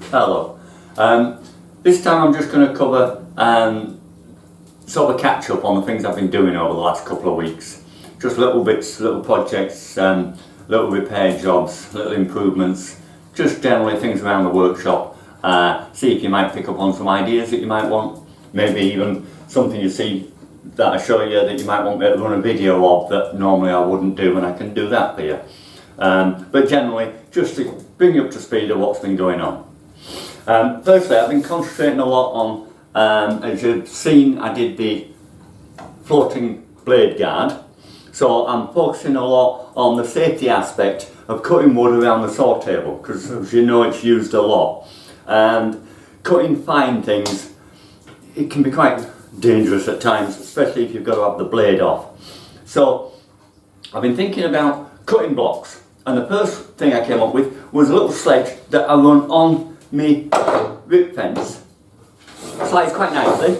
Hello. This time I'm just going to cover sort of a catch up on the things I've been doing over the last couple of weeks. Just little bits, little projects, little repair jobs, little improvements, just generally things around the workshop. See if you might pick up on some ideas that you might want, maybe even something you see that I show you that you might want me to run a video of that normally I wouldn't do, and I can do that for you. But generally, just to bring you up to speed of what's been going on. Firstly, I've been concentrating a lot on, as you've seen, I did the floating blade guard, so I'm focusing a lot on the safety aspect of cutting wood around the saw table, because as you know it's used a lot, and cutting fine things, it can be quite dangerous at times, especially if you've got to have the blade off. So I've been thinking about cutting blocks, and the first thing I came up with was a little sledge that I run on my rip fence. Slides quite nicely,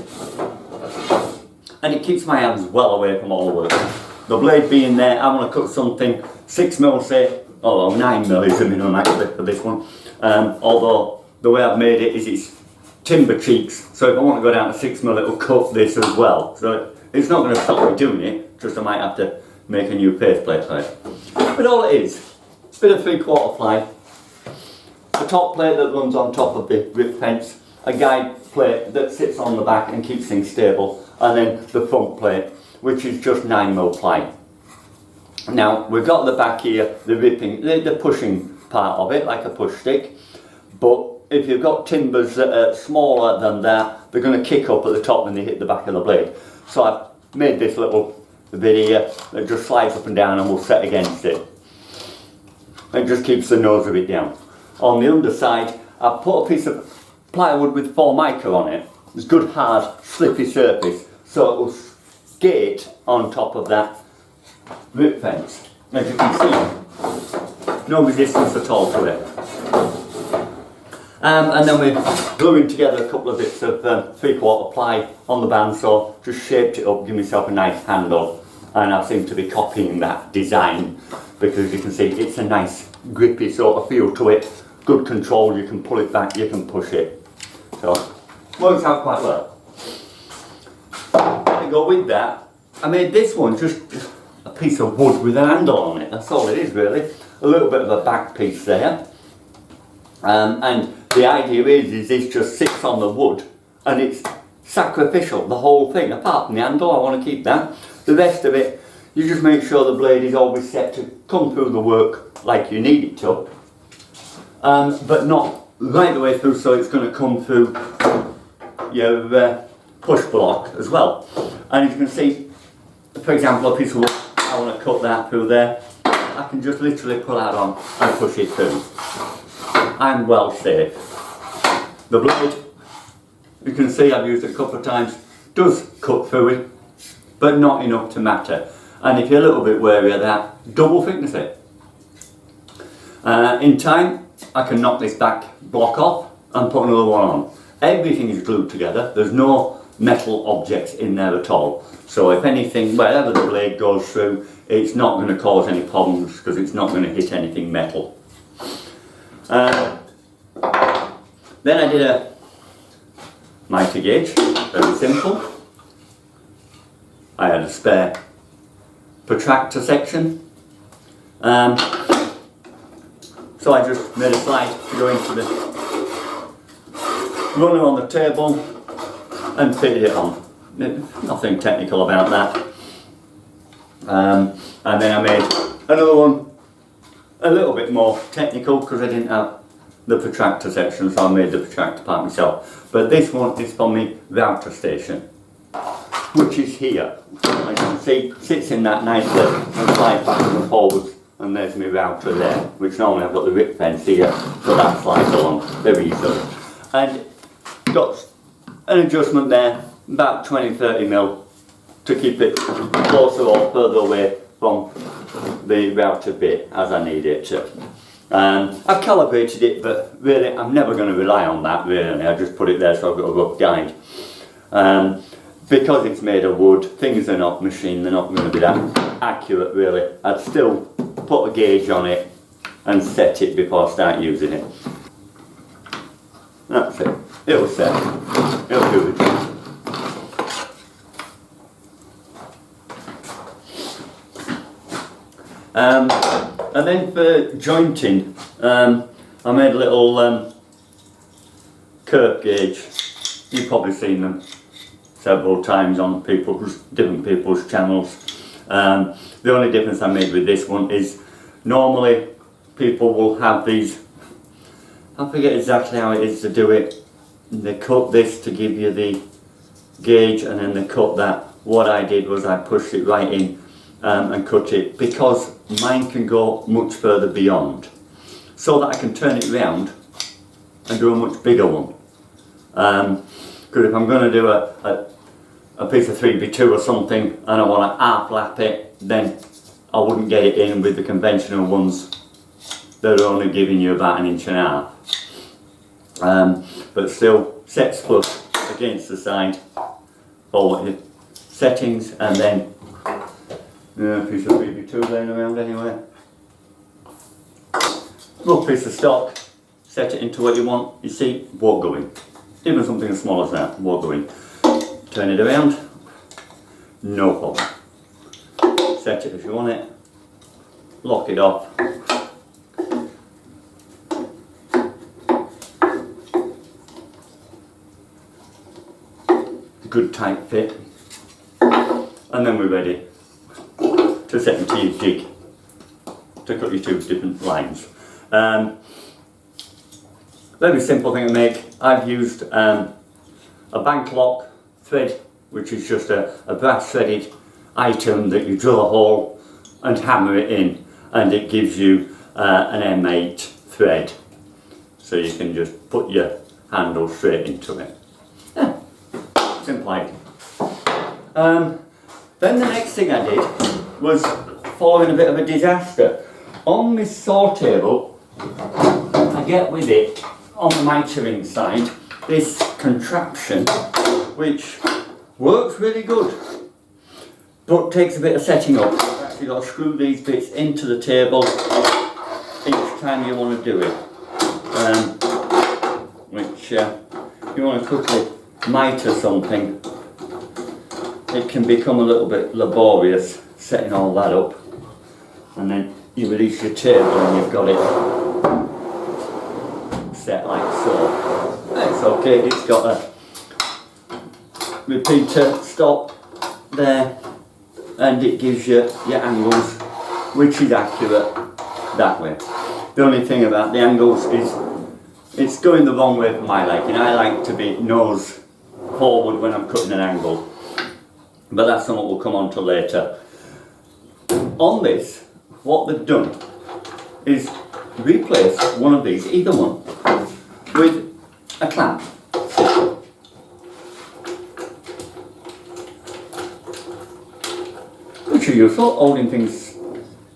and it keeps my hands well away from all the work. The blade being there, I want to cut something 6mm, say, or 9mm is the minimum actually for this one, although the way I've made it is it's timber cheeks, so if I want to go down to 6mm it'll cut this as well, so it's not going to stop me doing it, just I might have to make a new faceplate for it. But all it is, a bit of 3/4 ply, a top plate that runs on top of the rip fence, a guide plate that sits on the back and keeps things stable, and then the front plate, which is just 9mm ply. Now we've got the back here, the ripping, the pushing part of it, like a push stick, but if you've got timbers that are smaller than that, they're going to kick up at the top when they hit the back of the blade. So I've made this little bit here that just slides up and down and will set against it. It just keeps the nose of it down. On the underside, I've put a piece of plywood with Formica on it. It's good hard slippy surface, so it will skate on top of that rip fence. As you can see, no resistance at all to it. And then we're gluing together a couple of bits of 3/4 ply on the bandsaw, just shaped it up, give myself a nice handle, and I seem to be copying that design because you can see it's a nice grippy sort of feel to it, good control, you can pull it back, you can push it, so works out quite well. To go with that, I made this one just a piece of wood with an handle on it, that's all it is really, a little bit of a back piece there. And the idea is this just sits on the wood and it's sacrificial, the whole thing, apart from the handle, I want to keep that. The rest of it, you just make sure the blade is always set to come through the work like you need it to, but not right the way through, so it's going to come through your push block as well. And as you can see, for example, a piece of wood, I want to cut that through there, I can just literally pull that on and push it through. I'm well safe. The blade, you can see I've used it a couple of times, does cut through it, but not enough to matter. And if you're a little bit wary of that, double thickness it. In time, I can knock this back block off and put another one on. Everything is glued together, there's no metal objects in there at all. So if anything, wherever the blade goes through, it's not going to cause any problems because it's not going to hit anything metal. Then I did a mitre gauge, very simple. I had a spare protractor section, so I just made a slide to go into the runner on the table and fitted it on. Nothing technical about that. And then I made another one a little bit more technical because I didn't have the protractor section, so I made the protractor part myself. But this one is for my router station, which is here. As you can see, sits in that nicely and slides backwards and forwards, and there's my router there, which normally I've got the rip fence here, so that slides along very easily. And got an adjustment there, about 20-30mm, to keep it closer or further away from the router bit as I need it to. I've calibrated it, but really I'm never going to rely on that really, I just put it there so I've got a rough guide. Because it's made of wood, things are not machined, they're not going to be that accurate really. I'd still put a gauge on it and set it before I start using it. That's it. It'll set. It'll do it. And then for jointing, I made a little kerf gauge. You've probably seen them several times on different people's channels. The only difference I made with this one is normally people will have these, I forget exactly how it is to do it. They cut this to give you the gauge, and then they cut that. What I did was I pushed it right in and cut it, because mine can go much further beyond, so that I can turn it round and do a much bigger one. Because if I'm going to do a piece of 3x2 or something and I want to half lap it, then I wouldn't get it in with the conventional ones that are only giving you about 1.5 inches. But still sets flush against the side, follow your settings, and then a piece of 3x2 laying around anywhere. Little piece of stock, set it into what you want. You see, won't go in. Even something as small as that won't go in. Turn it around, no problem. Set it as you want it, lock it off. Good tight fit, and then we're ready to set into your jig to cut your 2 different lines. Very simple thing to make. I've used a bank lock thread, which is just a brass threaded item that you drill a hole and hammer it in, and it gives you an M8 thread, so you can just put your handle straight into it. Yeah. Simple idea. Then the next thing I did was following a bit of a disaster. On this saw table, I get with it on the mitering side this contraption which works really good but takes a bit of setting up. You've actually got to screw these bits into the table each time you want to do it, which if you want to quickly miter something, it can become a little bit laborious setting all that up, and then you release your table and you've got it set like so. It's okay, it's got a repeater stop there, and it gives you your angles, which is accurate that way. The only thing about the angles is it's going the wrong way for my liking. I like to be nose forward when I'm cutting an angle, but that's something we'll come on to later. On this, what they've done is replace one of these, either one, with a clamp. Which are useful, holding things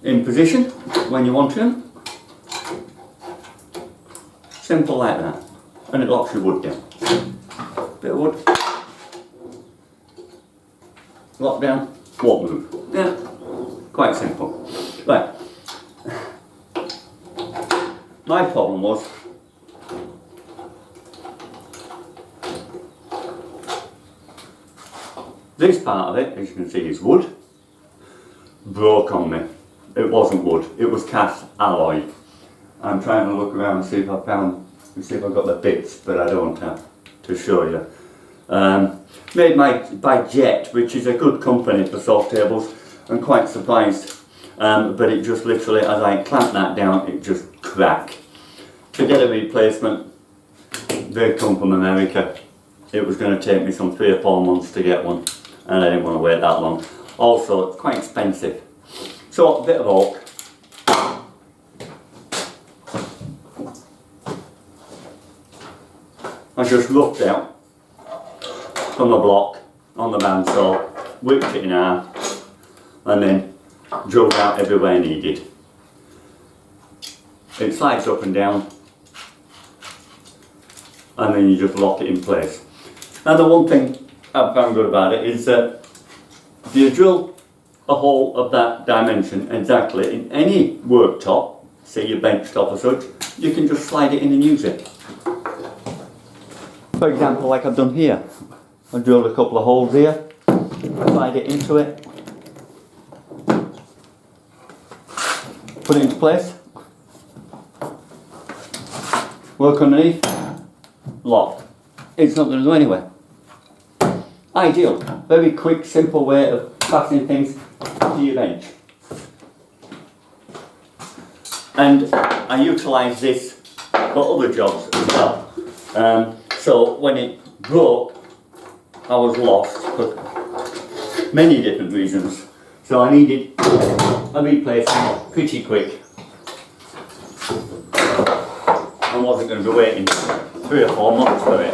in position when you want them. Simple like that. And it locks your wood down. Bit of wood. Lock down, won't move. Yeah, quite simple. Right. My problem was this part of it, as you can see, is wood. Broke on me. It wasn't wood, it was cast alloy. I'm trying to look around and see if I've got the bits, but I don't have to show you. Made by Jet, which is a good company for saw tables. I'm quite surprised, but it just literally, as I clamped that down, it just cracked. To get a replacement, they come from America. It was going to take me some 3 or 4 months to get one, and I didn't want to wait that long. Also, it's quite expensive. So, a bit of oak. I just looked out from the block on the bandsaw, whipped it in half, and then drilled out everywhere needed. It slides up and down, and then you just lock it in place. Now the one thing I've found good about it is that if you drill a hole of that dimension exactly in any worktop, say your bench top or such, you can just slide it in and use it. For example, like I've done here, I drilled a couple of holes here, slide it into it, put it into place, work underneath, lock. It's not going to go anywhere. Ideal, very quick, simple way of fastening things to your bench. And I utilise this for other jobs as well. So when it broke, I was lost for many different reasons. So I needed a replacement pretty quick. I wasn't going to be waiting 3 or 4 months for it.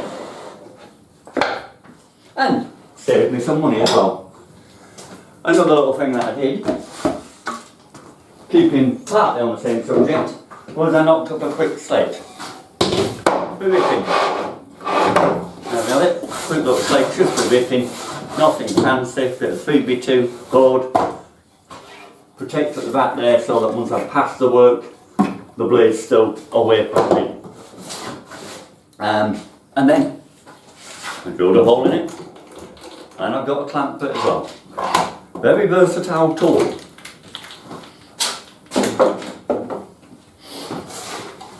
And saved me some money as well. Another little thing that I did, keeping partly on the same subject, was I knocked up a quick slate for ripping. There we have it, quick little slate just for ripping, nothing fancy, bit of 3x2 board, protect at the back there so that once I pass the work, the blade's still away from me. And then I drilled a hole in it, and I've got a clamp for it as well. Very versatile tool.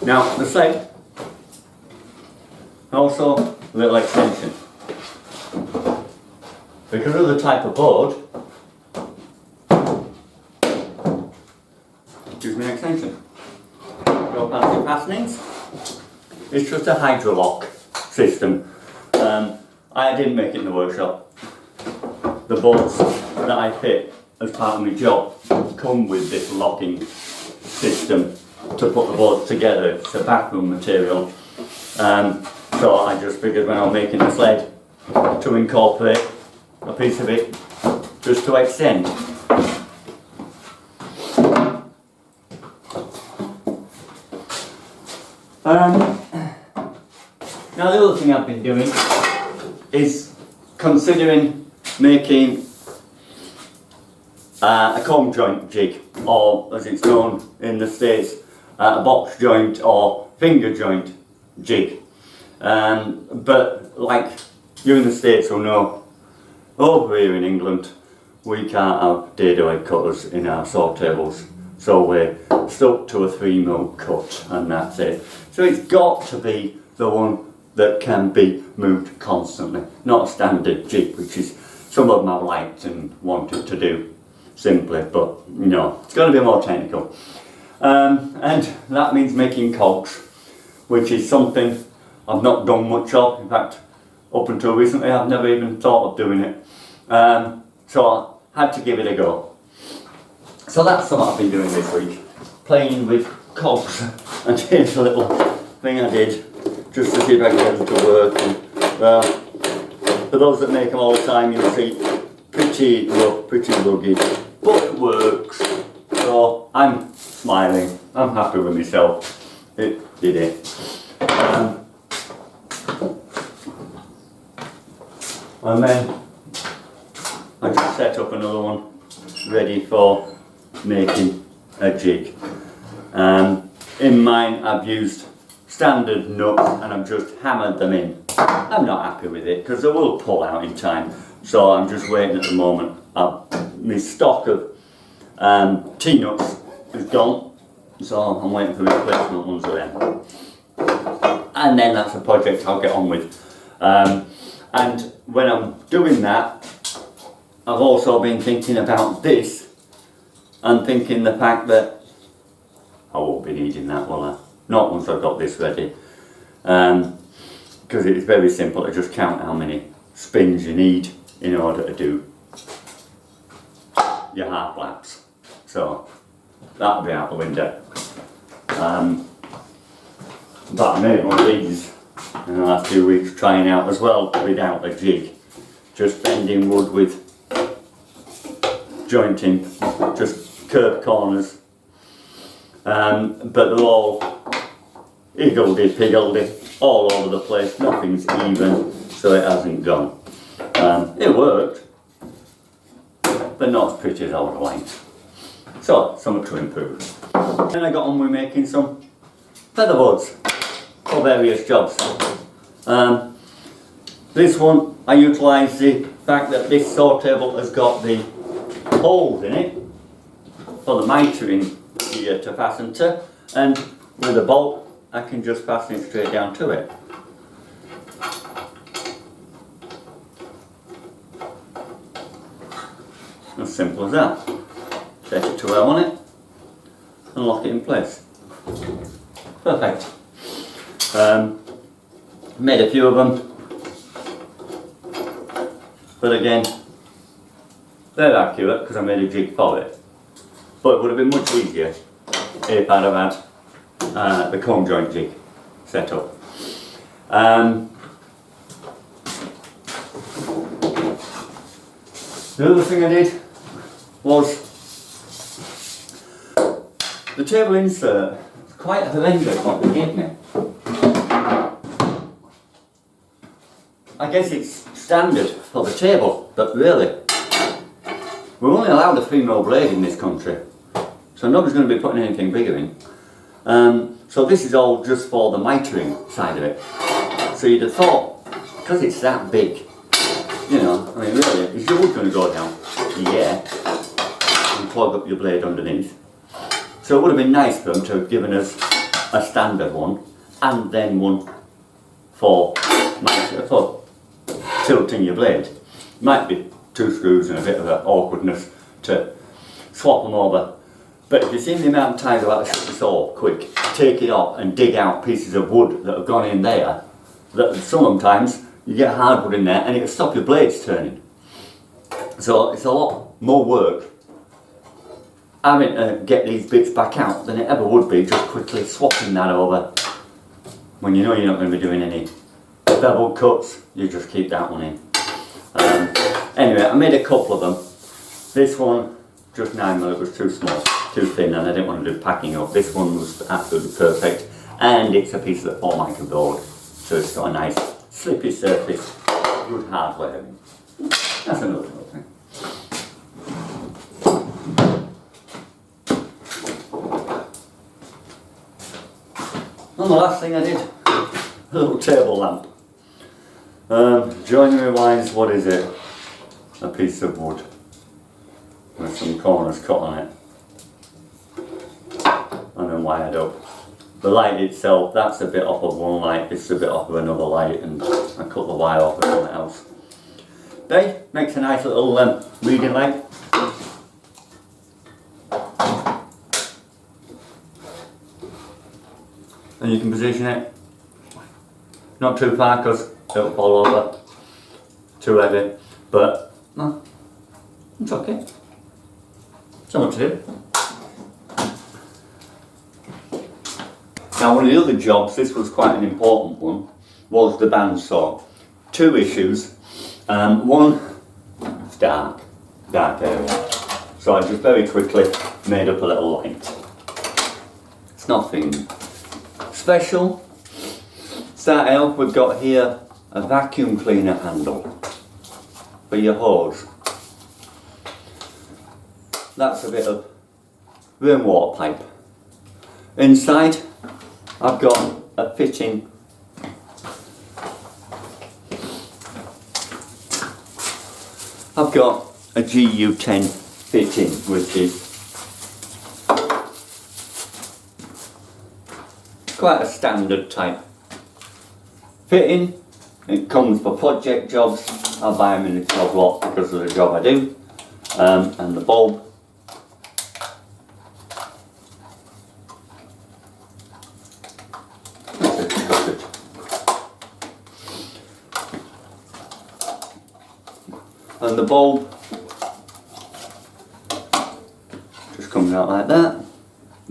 Now the slate, also a little extension. Because of the type of board, gives me an extension. No fancy fastenings. It's just a Hydrolock system. I didn't make it in the workshop. The boards that I fit as part of my job come with this locking system to put the boards together. It's a backroom material. So I just figured when I'm making the sled to incorporate a piece of it just to extend. Now the other thing I've been doing is considering making a comb joint jig, or as it's known in the States, a box joint or finger joint jig. But like you in the States will know, over here in England we can't have dado head cutters in our saw tables, so we're stuck to a 3mm cut and that's it. So it's got to be the one that can be moved constantly, not a standard jig, which is some of them I've liked and wanted to do simply, but no, it's going to be more technical. And that means making cogs, which is something I've not done much of. In fact, up until recently I've never even thought of doing it. So I had to give it a go. So that's what I've been doing this week, playing with cogs. And here's a little thing I did just to see if I can get them to work. And, for those that make them all the time, you'll see pretty rough, pretty rugged, but it works. So I'm smiling, I'm happy with myself. It did it. And then I just set up another one ready for making a jig. In mine I've used standard nuts and I've just hammered them in. I'm not happy with it because they will pull out in time, so I'm just waiting at the moment. My stock of T-nuts is gone, so I'm waiting for replacement ones of them. And then that's a project I'll get on with. And when I'm doing that, I've also been thinking about this and thinking the fact that I won't be needing that, will I? Not once I've got this ready. Because it's very simple to just count how many spins you need in order to do your half laps. So that'll be out the window. But I made one of these in the last few weeks trying out as well without a jig. Just bending wood with jointing, just curved corners. But they're all higgledy-piggledy, all over the place, nothing's even, so it hasn't gone. It worked, but not as pretty as I would have liked. So, something to improve. Then I got on with making some feather boards for various jobs. This one I utilised the fact that this saw table has got the holes in it for the mitering here to fasten to, and with a bolt I can just fasten it straight down to it. As simple as that. Set it to where I want it and lock it in place. Perfect. Made a few of them, but again they're accurate because I made a jig for it. But it would have been much easier if I'd have had the comb joint jig set up. The other thing I did was the table insert. It's quite horrendous what they gave me. I guess it's standard for the table, but really, we're only allowed a 3mm blade in this country, so nobody's going to be putting anything bigger in. So this is all just for the mitering side of it. So you'd have thought, because it's that big, you know, I mean really, is your wood going to go down? Yeah. And clog up your blade underneath. So it would have been nice for them to have given us a standard one, and then one for tilting your blade. Might be 2 screws and a bit of an awkwardness to swap them over. But if you've seen the amount of times I've had to shut the saw quick, take it off and dig out pieces of wood that have gone in there, that sometimes you get hardwood in there and it'll stop your blades turning. So it's a lot more work having to get these bits back out than it ever would be just quickly swapping that over. When you know you're not going to be doing any bevel cuts, you just keep that one in. Anyway, I made a couple of them. This one, just 9mm, was too small, too thin, and I didn't want to do packing up. This one was absolutely perfect, and it's a piece of the Formica board, so it's got a nice slippy surface, good hard wearing. That's another little thing. And the last thing I did, a little table lamp. Joinery wise, what is it? A piece of wood with some corners cut on it and then wired up. The light itself, that's a bit off of one light, this is a bit off of another light, and I cut the wire off of something else. They makes a nice little reading light. And you can position it not too far because it'll fall over, too heavy, but no, it's okay. So much to do. Now one of the other jobs, this was quite an important one, was the bandsaw. 2 issues. One, it's dark area. So I just very quickly made up a little light. It's nothing special. Starting off, we've got here a vacuum cleaner handle for your hose. That's a bit of rainwater pipe. Inside, I've got a fitting I've got a GU10 fitting, which is quite a standard type fitting. It comes for project jobs. I buy them in the job lot because of the job I do. And the bulb. And the bulb just comes out like that,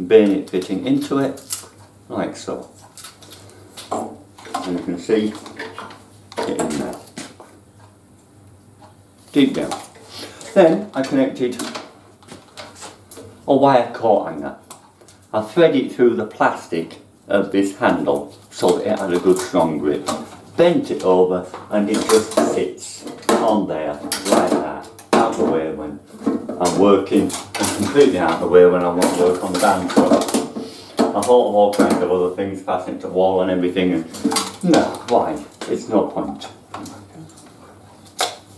bayonet fitting into it, like so. And you can see it in there, deep down. Then I connected a wire coat hanger. I thread it through the plastic of this handle so that it had a good strong grip. Bent it over and it just sits on there like that, out of the way when I'm working, and completely out of the way when I want to work on the bandsaw. I thought of all kinds of other things, passing to the wall and everything, and no, why? It's no point.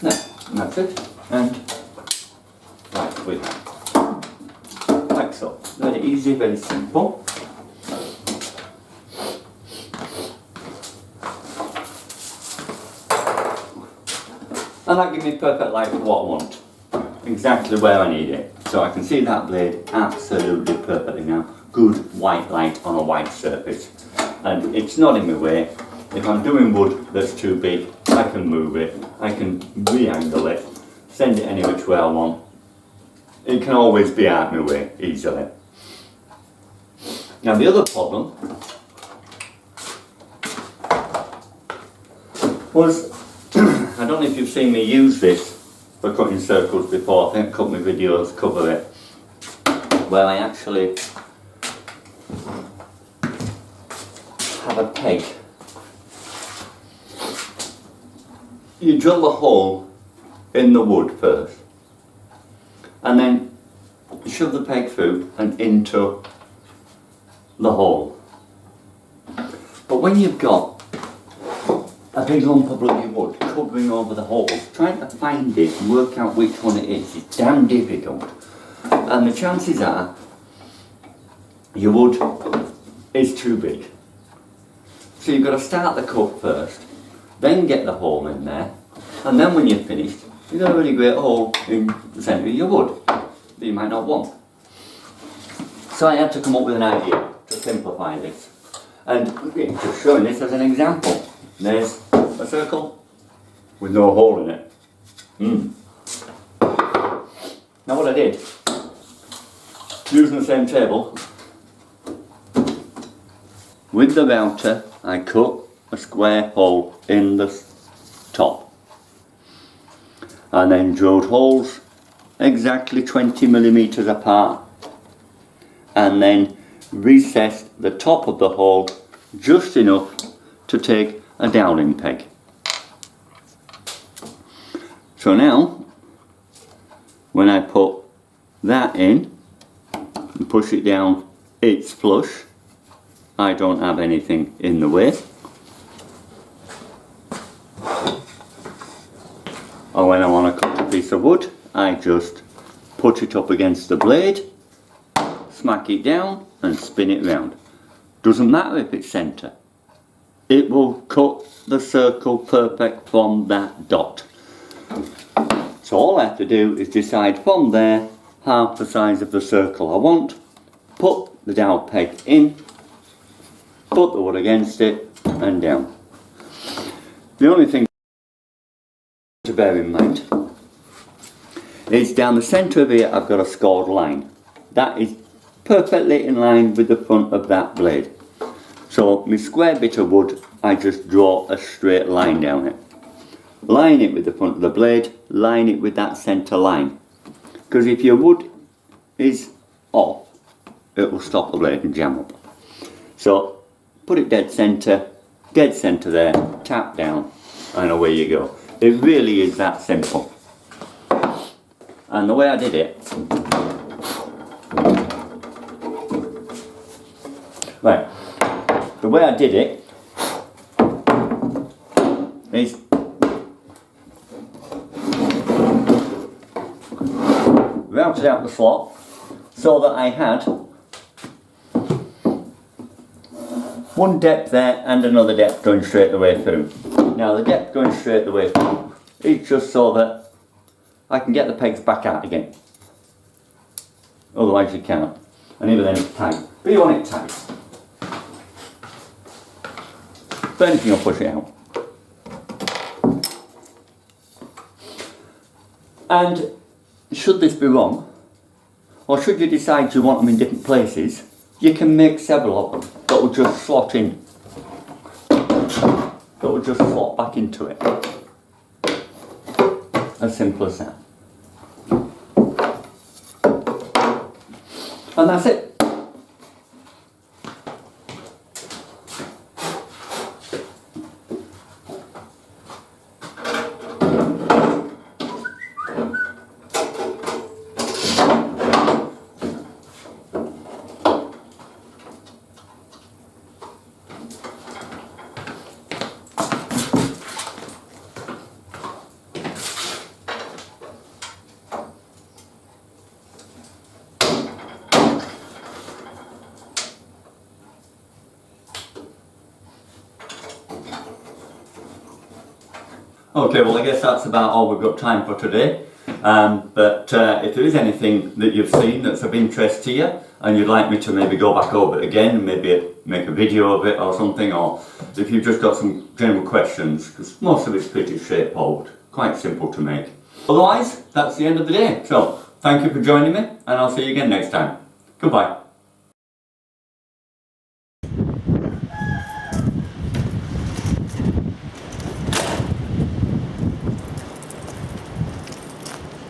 No, and that's it. And right, with that. Like so. Very easy, very simple. And that gives me perfect light for what I want. Exactly where I need it. So I can see that blade absolutely perfectly now. Good white light on a white surface. And it's not in my way. If I'm doing wood that's too big, I can move it. I can re-angle it. Send it any which way I want. It can always be out of my way easily. Now the other problem was, I don't know if you've seen me use this for cutting circles before. I think a couple of videos cover it, where I actually have a peg. You drill a hole in the wood first, and then shove the peg through and into the hole. But when you've got a big lump of bloody wood covering over the hole, trying to find it and work out which one it is damn difficult. And the chances are your wood is too big. So you've got to start the cut first, then get the hole in there, and then when you're finished, you've got a really great hole in the centre of your wood that you might not want. So I had to come up with an idea to simplify this. And just showing this as an example. There's a circle with no hole in it. Now what I did, using the same table, with the router I cut a square hole in the top and then drilled holes exactly 20mm apart, and then recessed the top of the hole just enough to take a downing peg. So now when I put that in and push it down, it's flush. I don't have anything in the way. Or when I want to cut a piece of wood, I just put it up against the blade, smack it down and spin it round. Doesn't matter if it's centre. It will cut the circle perfect from that dot. So all I have to do is decide from there half the size of the circle I want, put the dowel peg in, put the wood against it and down. The only thing to bear in mind is down the centre of here I've got a scored line. That is perfectly in line with the front of that blade. So my square bit of wood, I just draw a straight line down it. Line it with the front of the blade, line it with that centre line. Because if your wood is off, it will stop the blade and jam up. So put it dead centre there, tap down and away you go. It really is that simple. And the way I did it, right, the way I did it is routed out the slot so that I had one depth there and another depth going straight the way through. Now the depth going straight the way through is just so that I can get the pegs back out again. Otherwise you can't. And even then it's tight. But you want it tight. If anything, I'll push it out. And should this be wrong, or should you decide you want them in different places, you can make several of them that will just slot in. That will just slot back into it. As simple as that. And that's it. Okay, well I guess that's about all we've got time for today. But if there is anything that you've seen that's of interest to you and you'd like me to maybe go back over it again, maybe make a video of it or something, or if you've just got some general questions, because most of it's pretty straightforward, quite simple to make. Otherwise, that's the end of the day. So, thank you for joining me, and I'll see you again next time. Goodbye.